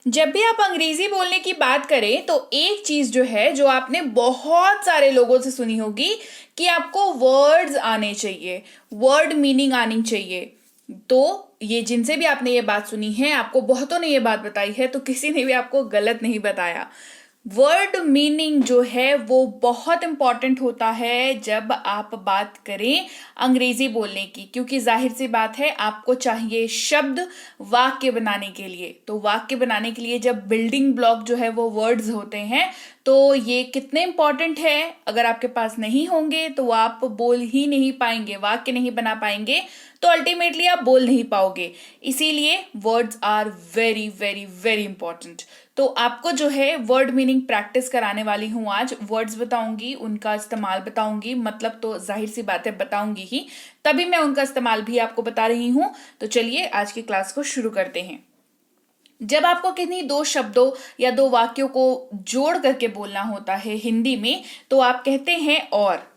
जब भी आप अंग्रेजी बोलने की बात करें तो एक चीज जो है जो आपने बहुत सारे लोगों से सुनी होगी कि आपको वर्ड्स आने चाहिए, वर्ड मीनिंग आनी चाहिए। तो ये जिनसे भी आपने ये बात सुनी है, आपको बहुतों ने ये बात बताई है, तो किसी ने भी आपको गलत नहीं बताया। वर्ड मीनिंग जो है वो बहुत इंपॉर्टेंट होता है जब आप बात करें अंग्रेजी बोलने की, क्योंकि जाहिर सी बात है आपको चाहिए शब्द वाक्य बनाने के लिए। तो वाक्य बनाने के लिए जब बिल्डिंग ब्लॉक जो है वो वर्ड्स होते हैं, तो ये कितने इंपॉर्टेंट है। अगर आपके पास नहीं होंगे तो आप बोल ही नहीं पाएंगे, वाक्य नहीं बना पाएंगे, तो अल्टीमेटली आप बोल नहीं पाओगे। इसीलिए words are very very very important. तो आपको जो है वर्ड मीनिंग प्रैक्टिस कराने वाली हूं। आज वर्ड्स बताऊंगी, उनका इस्तेमाल बताऊंगी, मतलब तो जाहिर सी बात है बताऊंगी ही, तभी मैं उनका इस्तेमाल भी आपको बता रही हूं। तो चलिए आज की क्लास को शुरू करते हैं। जब आपको किन्हीं दो शब्दों या दो वाक्यों को जोड़ करके बोलना होता है हिंदी में, तो आप कहते हैं और।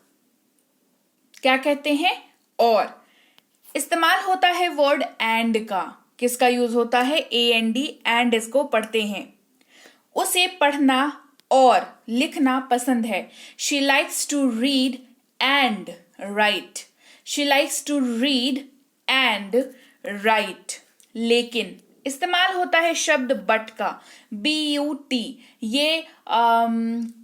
क्या कहते हैं? और। इस्तेमाल होता है वर्ड एंड का। किसका यूज होता है? AND, एंड इसको पढ़ते हैं। उसे पढ़ना और लिखना पसंद है। She likes to read and write. She likes to read and write. लेकिन इस्तेमाल होता है शब्द बट का। BUT। ये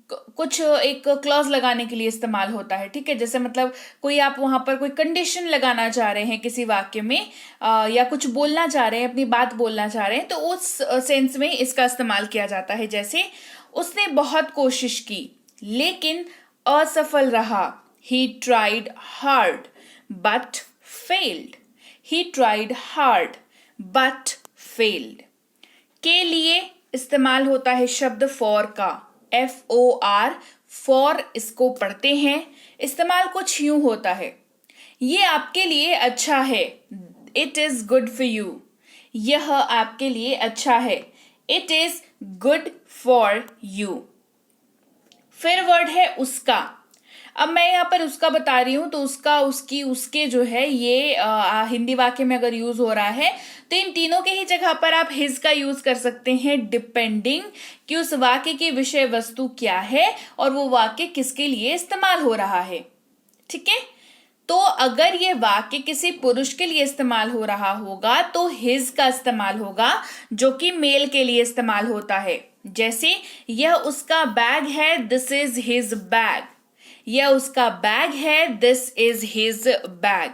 कुछ एक क्लॉज लगाने के लिए इस्तेमाल होता है, ठीक है। जैसे मतलब कोई आप वहां पर कोई कंडीशन लगाना चाह रहे हैं किसी वाक्य में, या कुछ बोलना चाह रहे हैं, अपनी बात बोलना चाह रहे हैं, तो उस सेंस में इसका इस्तेमाल किया जाता है। जैसे उसने बहुत कोशिश की लेकिन असफल रहा। He tried hard but failed. He tried hard but failed. के लिए इस्तेमाल होता है शब्द फॉर का। FOR, फॉर इसको पढ़ते हैं। इस्तेमाल कुछ यूं होता है, ये आपके लिए अच्छा है। It is good for you. यह आपके लिए अच्छा है। It is good for you. फिर वर्ड है उसका। अब मैं यहाँ पर उसका बता रही हूं, तो उसका, उसकी, उसके जो है ये हिंदी वाक्य में अगर यूज हो रहा है, तो इन तीनों के ही जगह पर आप हिज का यूज कर सकते हैं, डिपेंडिंग कि उस वाक्य की विषय वस्तु क्या है और वो वाक्य किसके लिए इस्तेमाल हो रहा है। ठीक है। तो अगर ये वाक्य किसी पुरुष के लिए इस्तेमाल हो रहा होगा तो हिज का इस्तेमाल होगा, जो कि मेल के लिए इस्तेमाल होता है। जैसे यह उसका बैग है, दिस इज हिज बैग। यह उसका बैग है, दिस इज हिज बैग।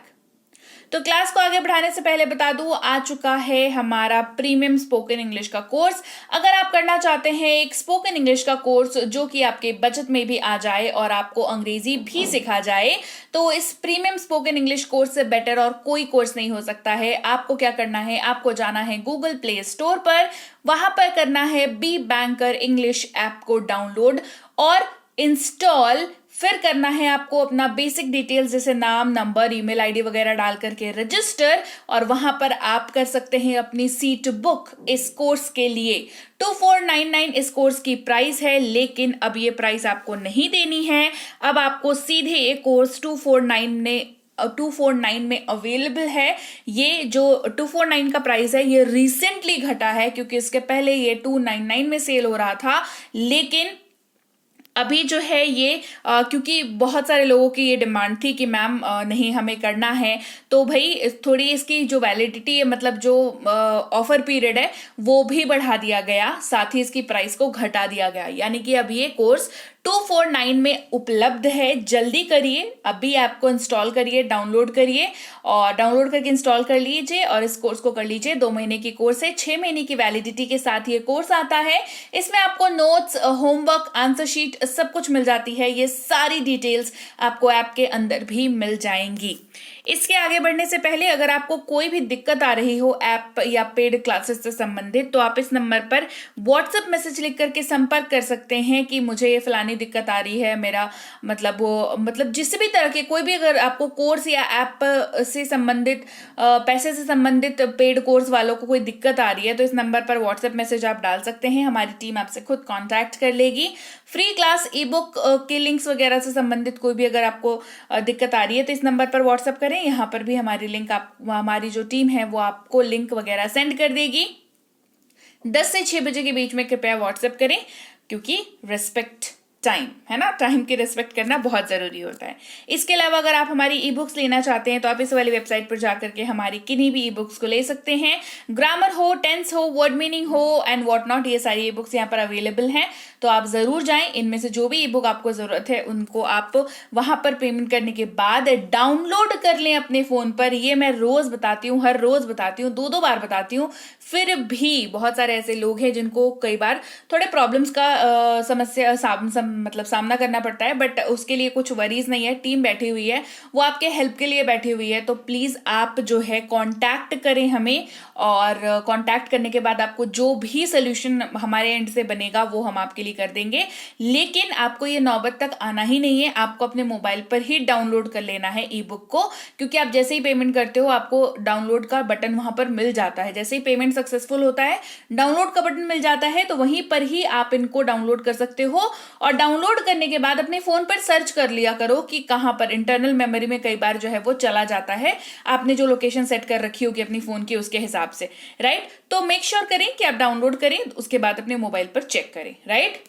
तो क्लास को आगे बढ़ाने से पहले बता दूं, आ चुका है हमारा प्रीमियम स्पोकन इंग्लिश का कोर्स। अगर आप करना चाहते हैं एक स्पोकन इंग्लिश का कोर्स जो कि आपके बजट में भी आ जाए और आपको अंग्रेजी भी सिखा जाए, तो इस प्रीमियम स्पोकन इंग्लिश कोर्स से बेटर और कोई कोर्स नहीं हो सकता है। आपको क्या करना है? आपको जाना है गूगल प्ले स्टोर पर, वहां पर करना है बी बैंकर इंग्लिश ऐप को डाउनलोड और इंस्टॉल। फिर करना है आपको अपना बेसिक डिटेल्स जैसे नाम, नंबर, ईमेल आईडी वगैरह डाल करके रजिस्टर, और वहां पर आप कर सकते हैं अपनी सीट बुक इस कोर्स के लिए। 2499 इस कोर्स की प्राइस है, लेकिन अब ये प्राइस आपको नहीं देनी है। अब आपको सीधे ये कोर्स 249 में अवेलेबल है। ये जो 249 का प्राइस है ये रिसेंटली घटा है, क्योंकि इसके पहले ये 299 में सेल हो रहा था, लेकिन अभी जो है ये क्योंकि बहुत सारे लोगों की ये डिमांड थी कि मैम नहीं हमें करना है, तो भाई थोड़ी इसकी जो वैलिडिटी है, मतलब जो ऑफर पीरियड है, वो भी बढ़ा दिया गया, साथ ही इसकी प्राइस को घटा दिया गया। यानी कि अब ये कोर्स 249 में उपलब्ध है। जल्दी करिए, अभी ऐप को इंस्टॉल करिए, डाउनलोड करिए, और डाउनलोड करके इंस्टॉल कर लीजिए और इस कोर्स को कर लीजिए। 2 महीने की कोर्स है, 6 महीने की वैलिडिटी के साथ ये कोर्स आता है। इसमें आपको नोट्स, होमवर्क, आंसर शीट सब कुछ मिल जाती है। ये सारी डिटेल्स आपको ऐप के अंदर भी मिल जाएंगी। इसके आगे बढ़ने से पहले अगर आपको कोई भी दिक्कत आ रही हो ऐप या पेड क्लासेस से संबंधित, तो आप इस नंबर पर व्हाट्सएप मैसेज लिख करके संपर्क कर सकते हैं कि मुझे ये फलानी दिक्कत आ रही है, मेरा मतलब जिस भी तरह के कोई भी अगर आपको कोर्स या ऐप से संबंधित, पैसे से संबंधित पेड कोर्स वालों को कोई दिक्कत आ रही है, तो इस नंबर पर व्हाट्सएप मैसेज आप डाल सकते हैं। हमारी टीम आपसे खुद कॉन्टैक्ट कर लेगी। फ्री क्लास, ई बुक के लिंक्स वगैरह से संबंधित कोई भी अगर आपको दिक्कत आ रही है, तो इस नंबर पर व्हाट्सएप करें। यहाँ पर भी हमारी लिंक, हमारी जो टीम है वो आपको लिंक वगैरह सेंड कर देगी। 10 से 6 बजे के बीच में कृपया व्हाट्सएप करें, क्योंकि रेस्पेक्ट टाइम है ना, टाइम की रेस्पेक्ट करना बहुत ज़रूरी होता है। इसके अलावा अगर आप हमारी ई बुक्स लेना चाहते हैं तो आप इस वाली वेबसाइट पर जाकर के हमारी किन्हीं भी ई बुक्स को ले सकते हैं। ग्रामर हो, टेंस हो, वर्ड मीनिंग हो एंड व्हाट नॉट, ये सारी ई बुक्स यहाँ पर अवेलेबल हैं, तो आप ज़रूर जाएं। इनमें से जो भी ई बुक आपको ज़रूरत है उनको आप वहाँ पर पेमेंट करने के बाद डाउनलोड कर लें अपने फ़ोन पर। ये मैं रोज़ बताती हूँ, हर रोज़ बताती हूँ, 2-2 बार बताती हूँ। फिर भी बहुत सारे ऐसे लोग हैं जिनको कई बार थोड़े प्रॉब्लम्स का समस्या मतलब सामना करना पड़ता है, बट उसके लिए कुछ वरीज नहीं है। टीम बैठी हुई है, वो आपके हेल्प के लिए बैठी हुई है। तो प्लीज़ आप जो है कांटेक्ट करें हमें, और कांटेक्ट करने के बाद आपको जो भी सोल्यूशन हमारे एंड से बनेगा वो हम आपके लिए कर देंगे। लेकिन आपको ये नौबत तक आना ही नहीं है, आपको अपने मोबाइल पर ही डाउनलोड कर लेना है ई बुक को, क्योंकि आप जैसे ही पेमेंट करते हो आपको डाउनलोड का बटन वहां पर मिल जाता है। जैसे ही पेमेंट सक्सेसफुल होता है, डाउनलोड का बटन मिल जाता है, तो वहीं पर ही आप इनको डाउनलोड कर सकते हो। और डाउनलोड करने के बाद अपने फोन पर सर्च कर लिया करो कि कहां पर, इंटरनल मेमोरी में कई बार जो है वो चला जाता है, आपने जो लोकेशन सेट कर रखी होगी अपनी फोन की उसके हिसाब से, राइट। तो मेक श्योर करें कि आप डाउनलोड करें, उसके बाद अपने मोबाइल पर चेक करें, राइट।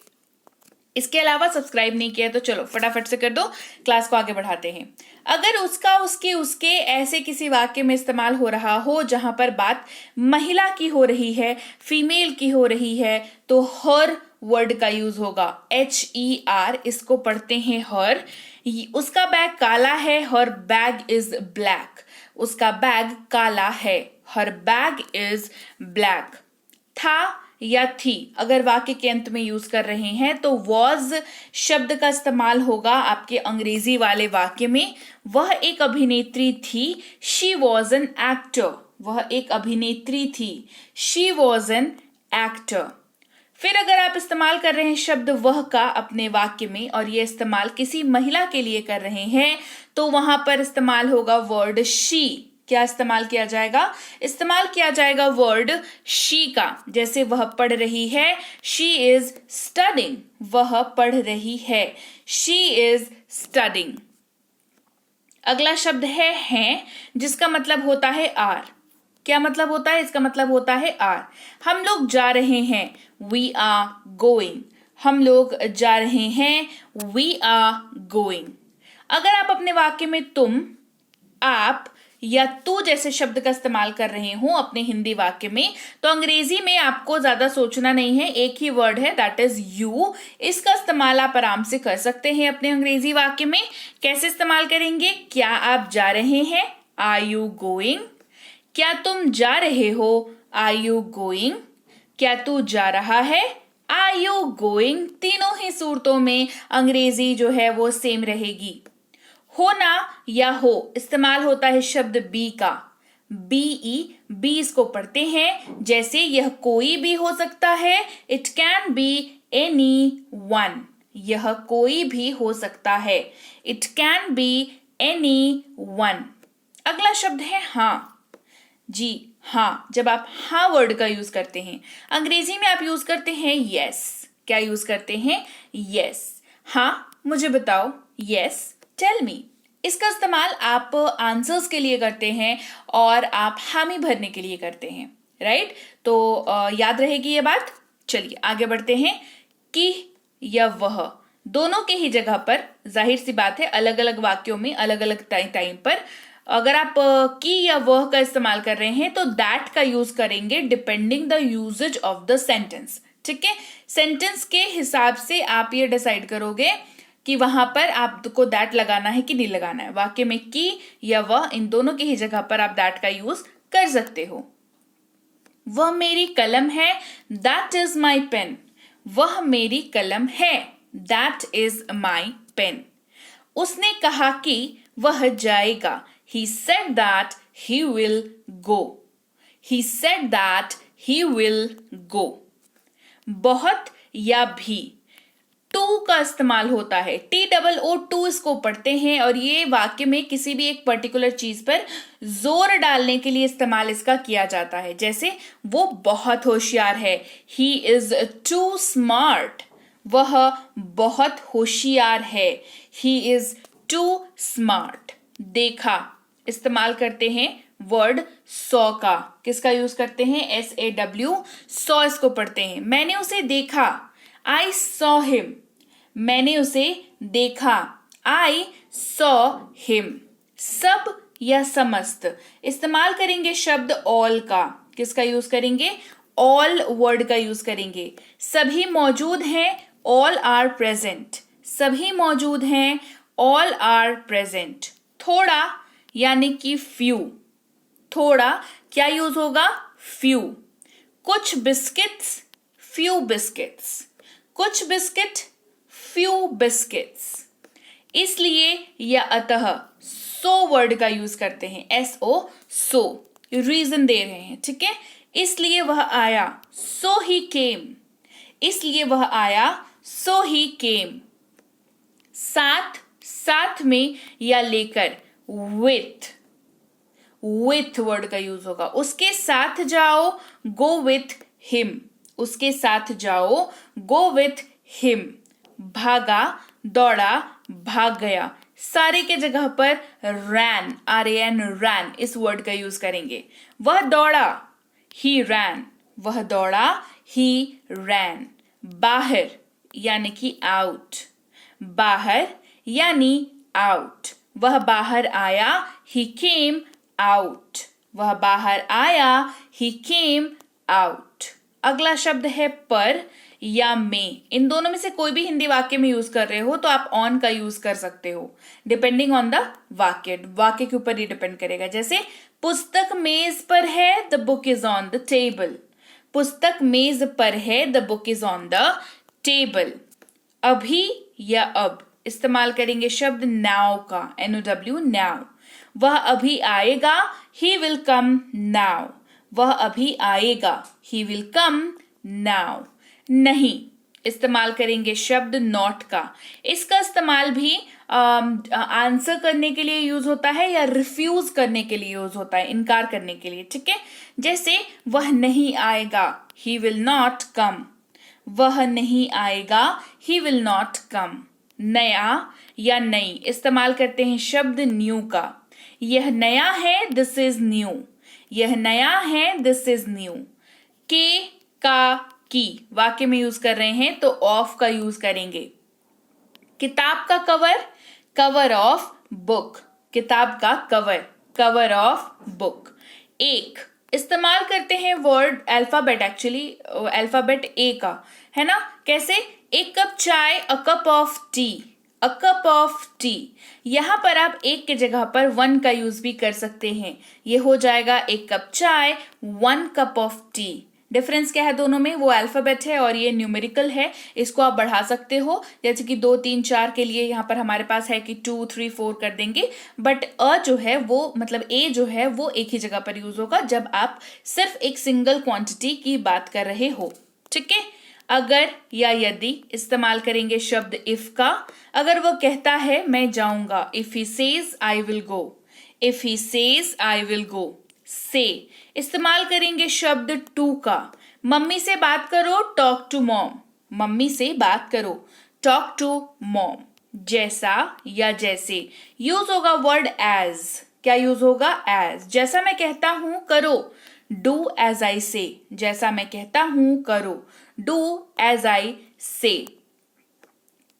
इसके अलावा सब्सक्राइब नहीं किया तो चलो फटाफट से कर दो, क्लास को आगे बढ़ाते हैं। अगर उसका, उसके, उसके ऐसे किसी वाक्य में इस्तेमाल हो रहा हो जहां पर बात महिला की हो रही है, फीमेल की हो रही है, तो हर वर्ड का यूज होगा, HER, इसको पढ़ते हैं हर। उसका बैग काला है, हर बैग इज ब्लैक, उसका बैग काला है, हर बैग इज ब्लैक। था या थी अगर वाक्य के अंत में यूज कर रहे हैं तो वॉज शब्द का इस्तेमाल होगा आपके अंग्रेजी वाले वाक्य में। वह एक अभिनेत्री थी, शी वॉज एन एक्टर, वह एक अभिनेत्री थी, शी वॉज एन एक्टर। फिर अगर आप इस्तेमाल कर रहे हैं शब्द वह का अपने वाक्य में, और ये इस्तेमाल किसी महिला के लिए कर रहे हैं, तो वहां पर इस्तेमाल होगा वर्ड शी। क्या इस्तेमाल किया जाएगा? इस्तेमाल किया जाएगा वर्ड शी का। जैसे वह पढ़ रही है, शी इज स्टडिंग, वह पढ़ रही है, शी इज स्टडिंग। अगला शब्द है हैं, जिसका मतलब होता है आर। क्या मतलब होता है? इसका मतलब होता है आर। हम लोग जा रहे हैं, वी आर गोइंग, हम लोग जा रहे हैं, वी आर गोइंग। अगर आप अपने वाक्य में तुम, आप या तू जैसे शब्द का इस्तेमाल कर रहे हो अपने हिंदी वाक्य में, तो अंग्रेजी में आपको ज्यादा सोचना नहीं है, एक ही वर्ड है, दैट इज यू। इसका इस्तेमाल आप आराम से कर सकते हैं अपने अंग्रेजी वाक्य में। कैसे इस्तेमाल करेंगे? क्या आप जा रहे हैं, आर यू गोइंग? क्या तुम जा रहे हो, आर यू गोइंग? क्या तू जा रहा है, आर यू गोइंग? तीनों ही सूरतों में अंग्रेजी जो है वो सेम रहेगी। होना या हो इस्तेमाल होता है शब्द बी का, BE, बी इसको पढ़ते हैं। जैसे यह कोई भी हो सकता है, it can be any one, यह कोई भी हो सकता है, it can be any one. अगला शब्द है हाँ। जी हाँ, जब आप हाँ वर्ड का यूज करते हैं, अंग्रेजी में आप यूज करते हैं यस। क्या यूज करते हैं? यस। हाँ मुझे बताओ, यस टेल मी। इसका इस्तेमाल आप आंसर्स के लिए करते हैं और आप हामी भरने के लिए करते हैं, राइट। तो याद रहेगी ये बात। चलिए आगे बढ़ते हैं। कि या वह दोनों के ही जगह पर, जाहिर सी बात है अलग अलग वाक्यों में अलग अलग टाइम पर अगर आप की या वह का इस्तेमाल कर रहे हैं तो दैट का यूज करेंगे depending the usages of the sentence. ठीक है, सेंटेंस के हिसाब से आप ये डिसाइड करोगे कि वहां पर आपको दैट लगाना है कि नहीं लगाना है। वाक्य में की या वह, इन दोनों की ही जगह पर आप दैट का यूज कर सकते हो। वह मेरी कलम है, दैट इज माई पेन। वह मेरी कलम है, दैट इज माई पेन। उसने कहा कि वह जाएगा, he said that he will go. He said that he will go. बहुत या भी टू का इस्तेमाल होता है, TOO इसको पढ़ते हैं, और ये वाक्य में किसी भी एक पर्टिकुलर चीज पर जोर डालने के लिए इस्तेमाल इसका किया जाता है। जैसे वो बहुत होशियार है, he is too smart. वह बहुत होशियार है, he is too smart. देखा इस्तेमाल करते हैं वर्ड सॉ का, किसका यूज करते हैं, SAW, सॉ इसको पढ़ते हैं। मैंने उसे देखा, आई सॉ हिम, मैंने उसे देखा, आई सॉ हिम। सब या समस्त, इस्तेमाल करेंगे शब्द ऑल का, किसका यूज करेंगे, ऑल वर्ड का यूज करेंगे। सभी मौजूद हैं, ऑल आर प्रेजेंट, सभी मौजूद हैं, ऑल आर प्रेजेंट। थोड़ा यानी कि फ्यू, थोड़ा क्या यूज होगा, फ्यू। कुछ बिस्किट्स, फ्यू बिस्किट्स, कुछ बिस्किट, फ्यू बिस्किट्स। इसलिए या अतः सो वर्ड का यूज करते हैं, SO, सो, रीजन दे रहे हैं, ठीक है। इसलिए वह आया, सो ही केम, इसलिए वह आया, सो ही केम। साथ, साथ में या लेकर, विथ वर्ड का यूज होगा। उसके साथ जाओ, गो विथ हिम, उसके साथ जाओ, गो विथ हिम। भागा, दौड़ा, भाग गया, सारे के जगह पर रैन, RAN, रैन इस वर्ड का यूज करेंगे। वह दौड़ा, ही रैन, वह दौड़ा, ही रैन। बाहर यानी कि आउट, बाहर यानी आउट, वह बाहर आया, ही केम आउट, वह बाहर आया, ही केम आउट। अगला शब्द है पर या में। इन दोनों में से कोई भी हिंदी वाक्य में यूज कर रहे हो तो आप ऑन का यूज कर सकते हो, डिपेंडिंग ऑन द वाक्य, वाक्य के ऊपर ही डिपेंड करेगा। जैसे पुस्तक मेज पर है, the book is on the table, पुस्तक मेज पर है, the book is on the table. अभी या अब, इस्तेमाल करेंगे शब्द नाउ का, NOW, नाउ। वह अभी आएगा, ही विल कम नाउ, वह अभी आएगा, ही विल कम नाउ। नहीं, इस्तेमाल करेंगे शब्द नॉट का। इसका इस्तेमाल भी आंसर करने के लिए यूज होता है या रिफ्यूज करने के लिए यूज होता है, इनकार करने के लिए, ठीक है। जैसे वह नहीं आएगा, ही विल नॉट कम, वह नहीं आएगा, ही विल नॉट कम। नया या नई, इस्तेमाल करते हैं शब्द न्यू का। यह नया है, दिस इज न्यू, यह नया है, दिस इज न्यू। के, का, की वाक्य में यूज कर रहे हैं तो ऑफ का यूज करेंगे। किताब का कवर, कवर ऑफ बुक, किताब का कवर, कवर ऑफ बुक। एक, इस्तेमाल करते हैं वर्ड अल्फाबेट, एक्चुअली अल्फाबेट ए का, है ना। कैसे, एक कप चाय, a cup of T, a cup of T. यहां पर आप एक के जगह पर वन का यूज भी कर सकते हैं, ये हो जाएगा एक कप चाय, 1 कप ऑफ टी। डिफरेंस क्या है दोनों में, वो अल्फाबेट है और ये न्यूमेरिकल है, इसको आप बढ़ा सकते हो, जैसे कि 2 3 4 के लिए यहाँ पर हमारे पास है कि 2 3 4 कर देंगे, बट अ जो है वो, मतलब ए जो है वो एक ही जगह पर यूज होगा जब आप सिर्फ एक सिंगल क्वांटिटी की बात कर रहे हो, ठीक है। अगर या यदि, इस्तेमाल करेंगे शब्द इफ का। अगर वो कहता है मैं जाऊंगा, if he says I will go, if he says I will go. से, इस्तेमाल करेंगे शब्द टू का। मम्मी से बात करो, टॉक टू मॉम, मम्मी से बात करो, टॉक टू मॉम। जैसा या जैसे, यूज होगा वर्ड एज, क्या यूज होगा, एज। जैसा मैं कहता हूं करो, डू एज आई से, जैसा मैं कहता हूं करो, डू एज आई से।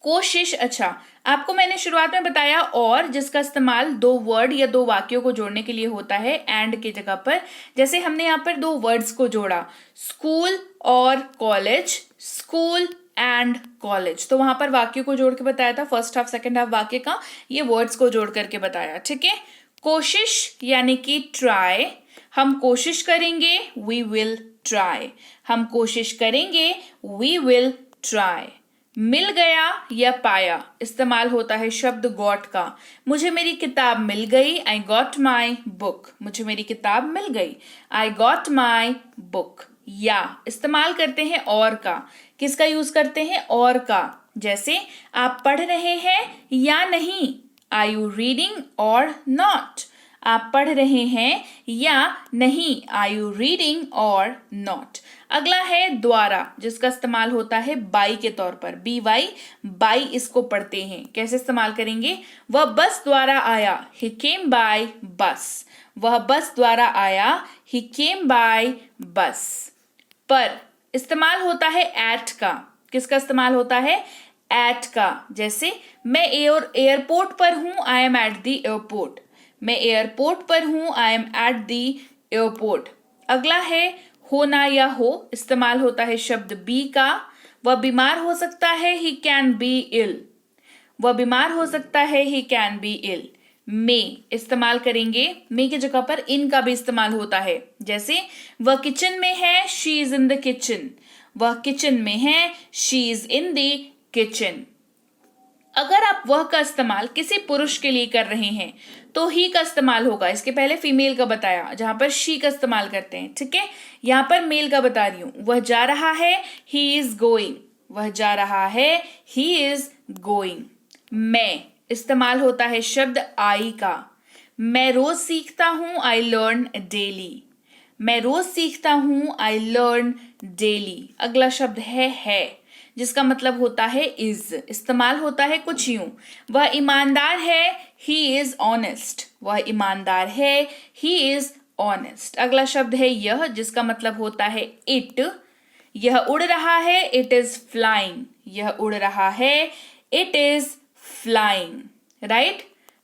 कोशिश, अच्छा आपको मैंने शुरुआत में बताया और, जिसका इस्तेमाल 2 वर्ड या 2 वाक्यों को जोड़ने के लिए होता है एंड की जगह पर। जैसे हमने यहाँ पर 2 वर्ड्स को जोड़ा, स्कूल और कॉलेज, स्कूल एंड कॉलेज, तो वहां पर वाक्य को जोड़ के बताया था, फर्स्ट हाफ सेकंड हाफ वाक्य का, ये वर्ड्स को जोड़ करके बताया, ठीक है। कोशिश यानी कि ट्राई, हम कोशिश करेंगे, वी विल ट्राई, हम कोशिश करेंगे, वी विल ट्राई। मिल गया या पाया, इस्तेमाल होता है शब्द गॉट का। मुझे मेरी किताब मिल गई, आई गॉट माई बुक, मुझे मेरी किताब मिल गई, आई गॉट माई बुक। या, इस्तेमाल करते हैं और का। किसका यूज करते हैं, और का। जैसे आप पढ़ रहे हैं या नहीं, आर यू रीडिंग और नॉट, आप पढ़ रहे हैं या नहीं, आर यू रीडिंग और नॉट। अगला है द्वारा, जिसका इस्तेमाल होता है बाई के तौर पर, BY, बाई इसको पढ़ते हैं। कैसे इस्तेमाल करेंगे, वह बस द्वारा आया, ही केम बाय बस, वह बस द्वारा आया, he came by bus। पर इस्तेमाल होता है एट का। किसका इस्तेमाल होता है? एट का। जैसे मैं एयरपोर्ट पर हूं, I am at the airport. मैं एयरपोर्ट पर हूं, I am at the airport. अगला है होना या हो, इस्तेमाल होता है शब्द बी का। वह बीमार हो सकता है, ही कैन बी इल। वह बीमार हो सकता है, ही कैन बी इल। मे इस्तेमाल करेंगे, मे की जगह पर इन का भी इस्तेमाल होता है। जैसे वह किचन में है, she is in the kitchen. वह किचन में है, she is in the kitchen. अगर आप वह का इस्तेमाल किसी पुरुष के लिए कर रहे हैं तो ही का इस्तेमाल होगा। इसके पहले फीमेल का बताया, जहां पर शी का इस्तेमाल करते हैं, ठीक है। यहां पर मेल का बता रही हूं। वह जा रहा है, ही इज गोइंग। वह जा रहा है, ही इज गोइंग। मैं इस्तेमाल होता है शब्द आई का। मैं रोज सीखता हूं, आई लर्न डेली। मैं रोज सीखता हूं, आई लर्न डेली। अगला शब्द है जिसका मतलब होता है इज। इस्तेमाल होता है कुछ यूं, वह ईमानदार है, ही इज ऑनेस्ट। वह ईमानदार है, ही इज ऑनेस्ट। अगला शब्द है यह, जिसका मतलब होता है इट। यह उड़ रहा है, इट इज फ्लाइंग। यह उड़ रहा है, इट इज फ्लाइंग। राइट।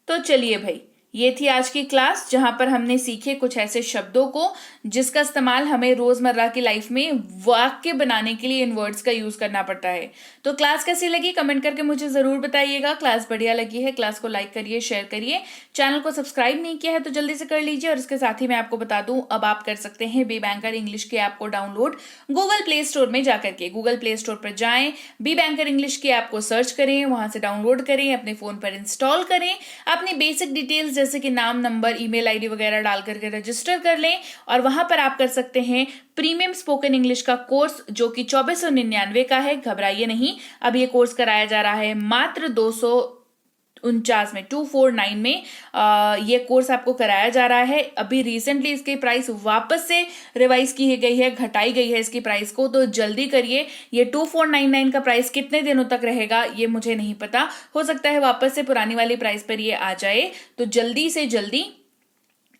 तो चलिए भाई, ये थी आज की क्लास जहां पर हमने सीखे कुछ ऐसे शब्दों को जिसका इस्तेमाल हमें रोजमर्रा की लाइफ में वाक्य बनाने के लिए इन वर्ड्स का यूज करना पड़ता है। तो क्लास कैसी लगी कमेंट करके मुझे जरूर बताइएगा। क्लास बढ़िया लगी है, क्लास को लाइक करिए, शेयर करिए। चैनल को सब्सक्राइब नहीं किया है तो जल्दी से कर लीजिए। और इसके साथ ही मैं आपको बता दूं, अब आप कर सकते हैं बी बैंकर इंग्लिश की ऐप को डाउनलोड गूगल प्ले स्टोर में जाकर के। गूगल प्ले स्टोर पर जाएं, बी बैंकर इंग्लिश की ऐप को सर्च करें, वहां से डाउनलोड करें, अपने फोन पर इंस्टॉल करें, अपनी बेसिक डिटेल्स जैसे कि नाम, नंबर, ईमेल आईडी वगैरह डाल करके रजिस्टर कर लें। और वहां पर आप कर सकते हैं प्रीमियम स्पोकन इंग्लिश का कोर्स जो कि 2499 का है। घबराइए नहीं, अब ये कोर्स कराया जा रहा है मात्र 249 में, 249 में ये कोर्स आपको कराया जा रहा है। अभी रिसेंटली इसकी प्राइस वापस से रिवाइज की गई है, घटाई गई है इसकी प्राइस को, तो जल्दी करिए। ये 2499 का प्राइस कितने दिनों तक रहेगा ये मुझे नहीं पता, हो सकता है वापस से पुरानी वाली प्राइस पर ये आ जाए। तो जल्दी से जल्दी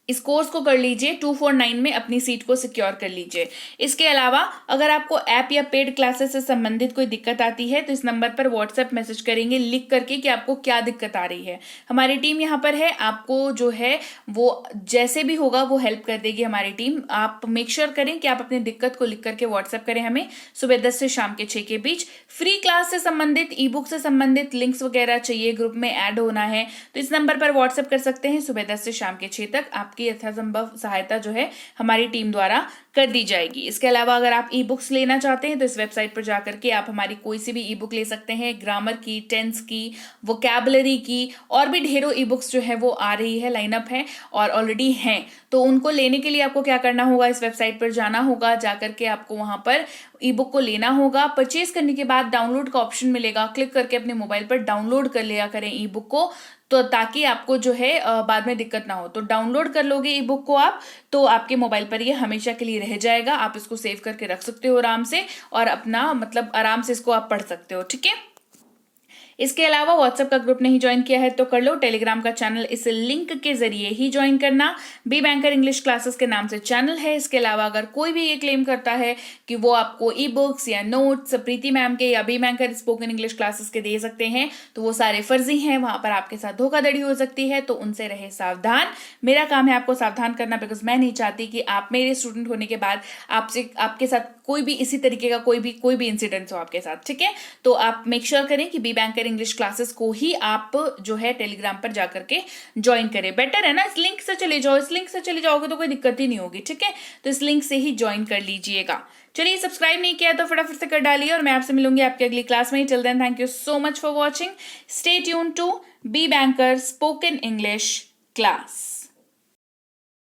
इस कोर्स को कर लीजिए, 249 में अपनी सीट को सिक्योर कर लीजिए। इसके अलावा अगर आपको ऐप या पेड क्लासेस से संबंधित कोई दिक्कत आती है तो इस नंबर पर व्हाट्सएप मैसेज करेंगे लिख करके कि आपको क्या दिक्कत आ रही है। हमारी टीम यहाँ पर है, आपको जो है वो जैसे भी होगा वो हेल्प कर देगी हमारी टीम। आप मेक श्योर करें कि आप अपनी दिक्कत को लिख करके व्हाट्सएप करें हमें सुबह 10 से शाम के 6 के बीच। फ्री क्लास से संबंधित, ई बुक से संबंधित लिंक्स वगैरह चाहिए, ग्रुप में ऐड होना है तो इस नंबर पर व्हाट्सएप कर सकते हैं। सुबह 10 से शाम के 6 तक आपकी यथासंभव सहायता जो है हमारी टीम द्वारा कर दी जाएगी। इसके अलावा अगर आप ई बुक्स लेना चाहते हैं तो इस वेबसाइट पर जाकर के आप हमारी कोई सी भी ई बुक ले सकते हैं। ग्रामर की, टेंस की, वोकैबुलरी की और भी ढेरों ई बुक्स जो है वो आ रही है, लाइनअप है और ऑलरेडी हैं। तो उनको लेने के लिए आपको क्या करना होगा, इस वेबसाइट पर जाना होगा, जाकर के आपको वहां पर ई बुक को लेना होगा। परचेज करने के बाद डाउनलोड का ऑप्शन मिलेगा, क्लिक करके अपने मोबाइल पर डाउनलोड कर लिया करें ई बुक को, तो ताकि आपको जो है बाद में दिक्कत ना हो। तो डाउनलोड कर लोगे ई बुक को आप, तो आपके मोबाइल पर ये हमेशा के लिए रह जाएगा। आप इसको सेव करके रख सकते हो आराम से और अपना मतलब आराम से इसको आप पढ़ सकते हो, ठीक है। इसके अलावा व्हाट्सएप का ग्रुप नहीं ज्वाइन किया है तो कर लो। टेलीग्राम का चैनल इस लिंक के जरिए ही ज्वाइन करना, बी बैंकर इंग्लिश क्लासेस के नाम से चैनल है। इसके अलावा अगर कोई भी ये क्लेम करता है कि वो आपको ई बुक्स या नोट्स प्रीति मैम के या B banker spoken English classes के दे सकते हैं तो वो सारे फर्जी हैं, वहां पर आपके साथ धोखाधड़ी हो सकती है, तो उनसे रहे सावधान। मेरा काम है आपको सावधान करना, बिकॉज मैं नहीं चाहती कि आप मेरे स्टूडेंट होने के बाद आपके साथ कोई भी इसी तरीके का कोई भी इंसिडेंट हो आपके साथ, ठीक है। तो आप मेक श्योर करें कि बी बैंकर इंग्लिश क्लासेस को ही आप जो है टेलीग्राम पर जाकर के ज्वाइन करें, बेटर है ना। इस लिंक से चले जाओ, इस लिंक से चले जाओगे तो कोई दिक्कत ही नहीं होगी, ठीक है। तो इस लिंक से ही ज्वाइन कर लीजिएगा। चलिए, सब्सक्राइब नहीं किया तो फटाफट से कर डालिए और मैं आपसे मिलूंगी आपकी अगली क्लास में। Till then, thank you so much for watching. Stay tune to B banker spoken English class.